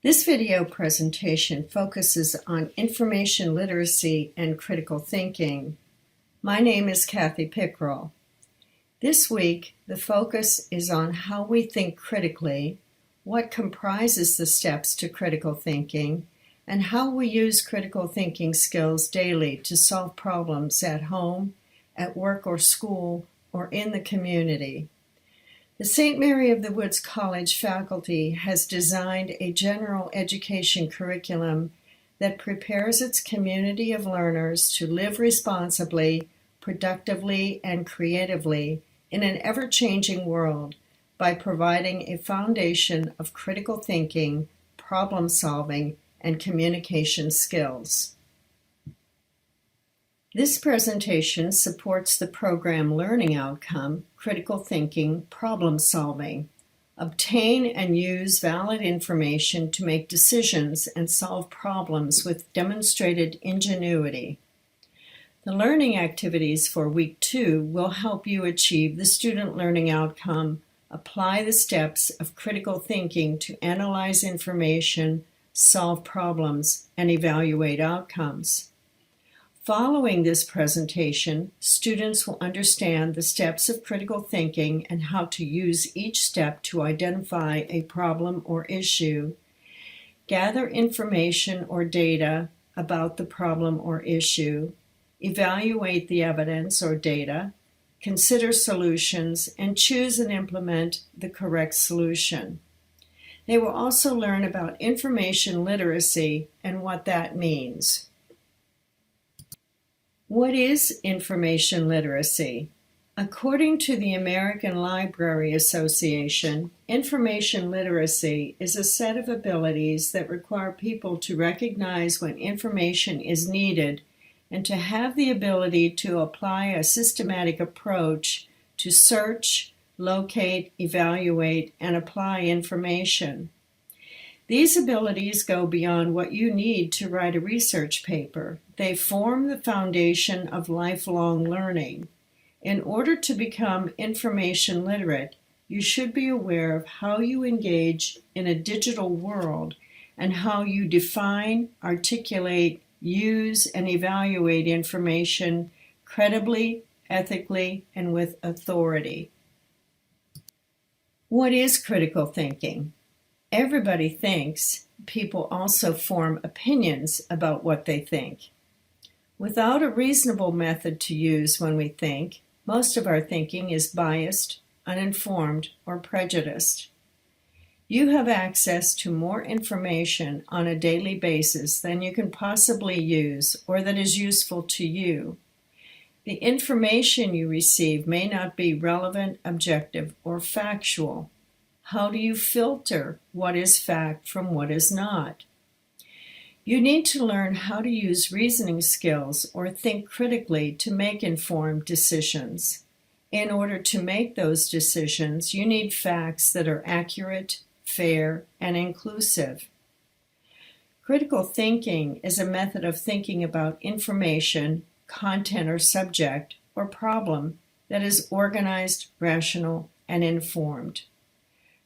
This video presentation focuses on information literacy and critical thinking. My name is Kathy Pickrell. This week, the focus is on how we think critically, what comprises the steps to critical thinking, and how we use critical thinking skills daily to solve problems at home, at work or school, or in the community. The St. Mary of the Woods College faculty has designed a general education curriculum that prepares its community of learners to live responsibly, productively, and creatively in an ever-changing world by providing a foundation of critical thinking, problem-solving, and communication skills. This presentation supports the program learning outcome, critical thinking, problem solving. Obtain and use valid information to make decisions and solve problems with demonstrated ingenuity. The learning activities for Week 2 will help you achieve the student learning outcome, apply the steps of critical thinking to analyze information, solve problems, and evaluate outcomes. Following this presentation, students will understand the steps of critical thinking and how to use each step to identify a problem or issue, gather information or data about the problem or issue, evaluate the evidence or data, consider solutions, and choose and implement the correct solution. They will also learn about information literacy and what that means. What is information literacy? According to the American Library Association, information literacy is a set of abilities that require people to recognize when information is needed and to have the ability to apply a systematic approach to search, locate, evaluate, and apply information. These abilities go beyond what you need to write a research paper. They form the foundation of lifelong learning. In order to become information literate, you should be aware of how you engage in a digital world and how you define, articulate, use, and evaluate information credibly, ethically, and with authority. What is critical thinking? Everybody thinks. People also form opinions about what they think. Without a reasonable method to use when we think, most of our thinking is biased, uninformed, or prejudiced. You have access to more information on a daily basis than you can possibly use or that is useful to you. The information you receive may not be relevant, objective, or factual. How do you filter what is fact from what is not? You need to learn how to use reasoning skills or think critically to make informed decisions. In order to make those decisions, you need facts that are accurate, fair, and inclusive. Critical thinking is a method of thinking about information, content or subject, or problem that is organized, rational, and informed.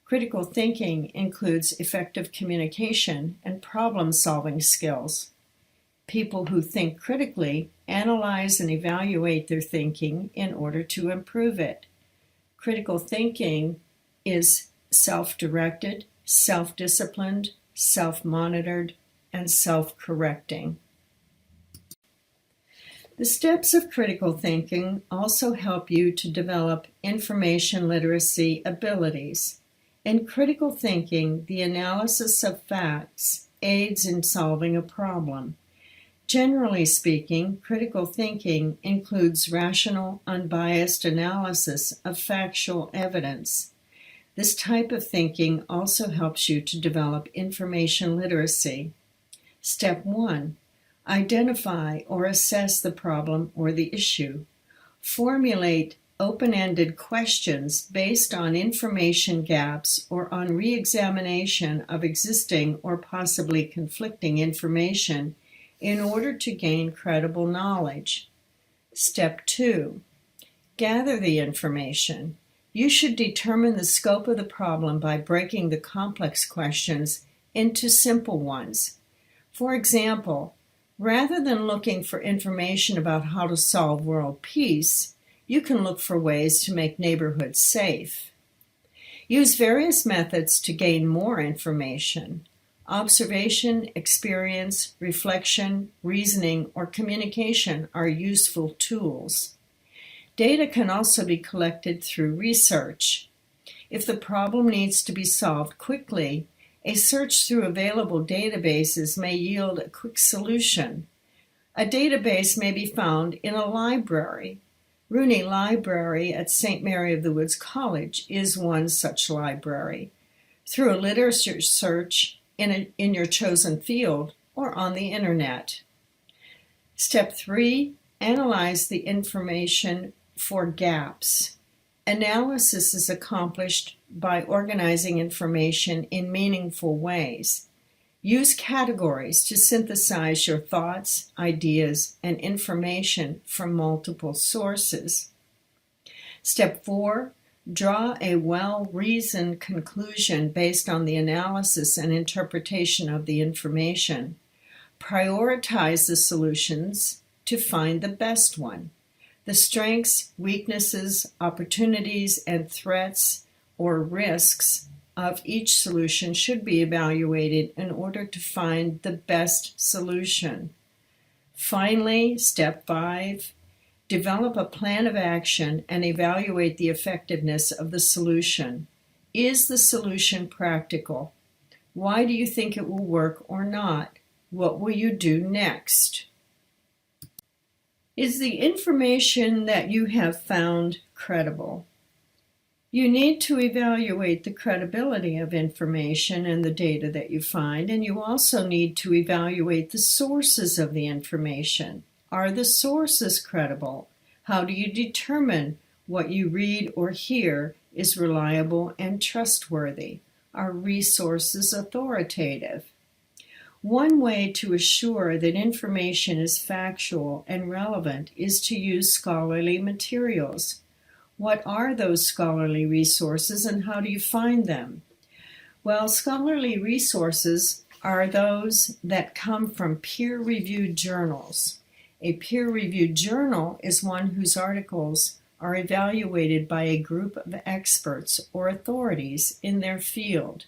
Critical thinking includes effective communication and problem-solving skills. People who think critically analyze and evaluate their thinking in order to improve it. Critical thinking is self-directed, self-disciplined, self-monitored, and self-correcting. The steps of critical thinking also help you to develop information literacy abilities. In critical thinking, the analysis of facts aids in solving a problem. Generally speaking, critical thinking includes rational, unbiased analysis of factual evidence. This type of thinking also helps you to develop information literacy. Step 1. Identify or assess the problem or the issue. Formulate open-ended questions based on information gaps or on re-examination of existing or possibly conflicting information in order to gain credible knowledge. Step 2. Gather the information. You should determine the scope of the problem by breaking the complex questions into simple ones. For example, rather than looking for information about how to solve world peace, you can look for ways to make neighborhoods safe. Use various methods to gain more information. Observation, experience, reflection, reasoning, or communication are useful tools. Data can also be collected through research. If the problem needs to be solved quickly, a search through available databases may yield a quick solution. A database may be found in a library. Rooney Library at St. Mary of the Woods College is one such library. Through a literature search in your chosen field or on the internet. Step 3, analyze the information for gaps. Analysis is accomplished by organizing information in meaningful ways. Use categories to synthesize your thoughts, ideas, and information from multiple sources. Step 4, draw a well-reasoned conclusion based on the analysis and interpretation of the information. Prioritize the solutions to find the best one. The strengths, weaknesses, opportunities, and threats or risks of each solution should be evaluated in order to find the best solution. Finally, step 5, develop a plan of action and evaluate the effectiveness of the solution. Is the solution practical? Why do you think it will work or not? What will you do next? Is the information that you have found credible? You need to evaluate the credibility of information and the data that you find, and you also need to evaluate the sources of the information. Are the sources credible? How do you determine what you read or hear is reliable and trustworthy? Are resources authoritative? One way to assure that information is factual and relevant is to use scholarly materials. What are those scholarly resources and how do you find them? Well, scholarly resources are those that come from peer-reviewed journals. A peer-reviewed journal is one whose articles are evaluated by a group of experts or authorities in their field.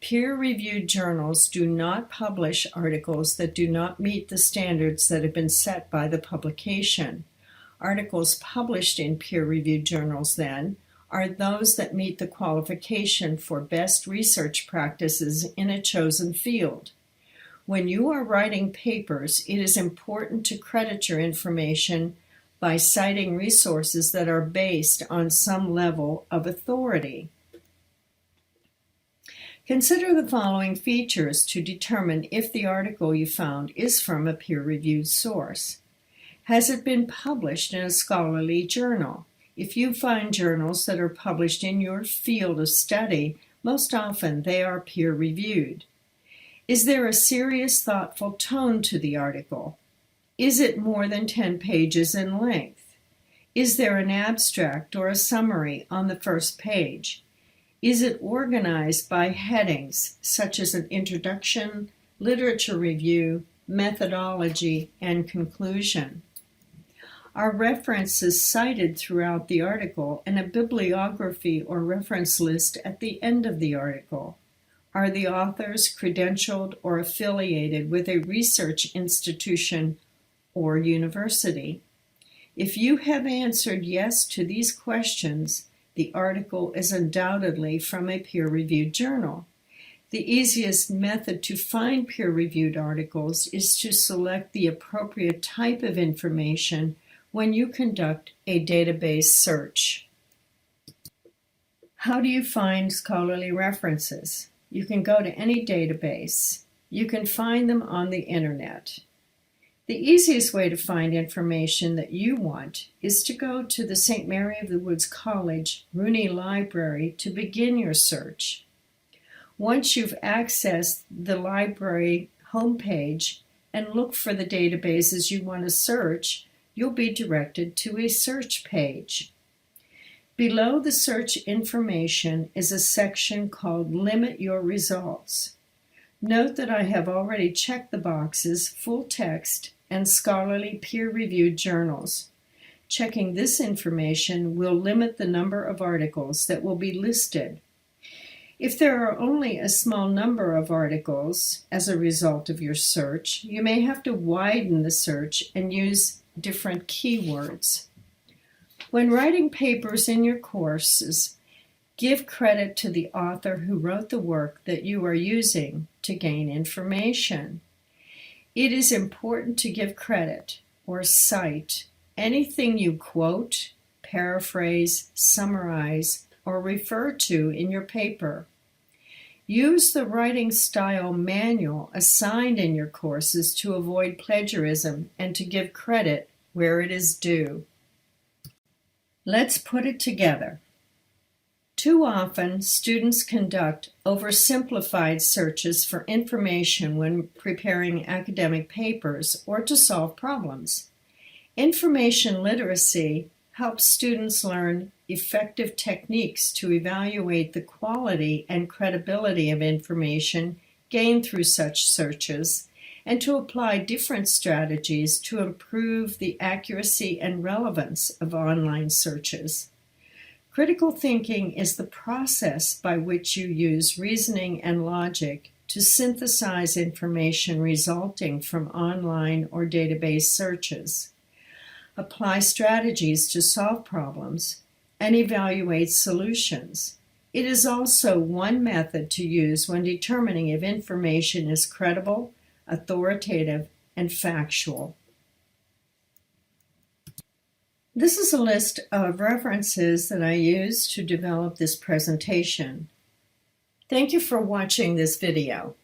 Peer-reviewed journals do not publish articles that do not meet the standards that have been set by the publication. Articles published in peer-reviewed journals, then, are those that meet the qualification for best research practices in a chosen field. When you are writing papers, it is important to credit your information by citing resources that are based on some level of authority. Consider the following features to determine if the article you found is from a peer-reviewed source. Has it been published in a scholarly journal? If you find journals that are published in your field of study, most often they are peer-reviewed. Is there a serious, thoughtful tone to the article? Is it more than 10 pages in length? Is there an abstract or a summary on the first page? Is it organized by headings such as an introduction, literature review, methodology, and conclusion? Are references cited throughout the article and a bibliography or reference list at the end of the article? Are the authors credentialed or affiliated with a research institution or university? If you have answered yes to these questions, the article is undoubtedly from a peer-reviewed journal. The easiest method to find peer-reviewed articles is to select the appropriate type of information when you conduct a database search. How do you find scholarly references? You can go to any database. You can find them on the internet. The easiest way to find information that you want is to go to the St. Mary of the Woods College Rooney Library to begin your search. Once you've accessed the library homepage and look for the databases you want to search, you'll be directed to a search page. Below the search information is a section called Limit Your Results. Note that I have already checked the boxes full text and scholarly peer-reviewed journals. Checking this information will limit the number of articles that will be listed. If there are only a small number of articles as a result of your search, you may have to widen the search and use different keywords. When writing papers in your courses, give credit to the author who wrote the work that you are using to gain information. It is important to give credit or cite anything you quote, paraphrase, summarize, or refer to in your paper. Use the writing style manual assigned in your courses to avoid plagiarism and to give credit where it is due. Let's put it together. Too often, students conduct oversimplified searches for information when preparing academic papers or to solve problems. Information literacy helps students learn effective techniques to evaluate the quality and credibility of information gained through such searches and to apply different strategies to improve the accuracy and relevance of online searches. Critical thinking is the process by which you use reasoning and logic to synthesize information resulting from online or database searches, apply strategies to solve problems, and evaluate solutions. It is also one method to use when determining if information is credible, authoritative, and factual. This is a list of references that I used to develop this presentation. Thank you for watching this video.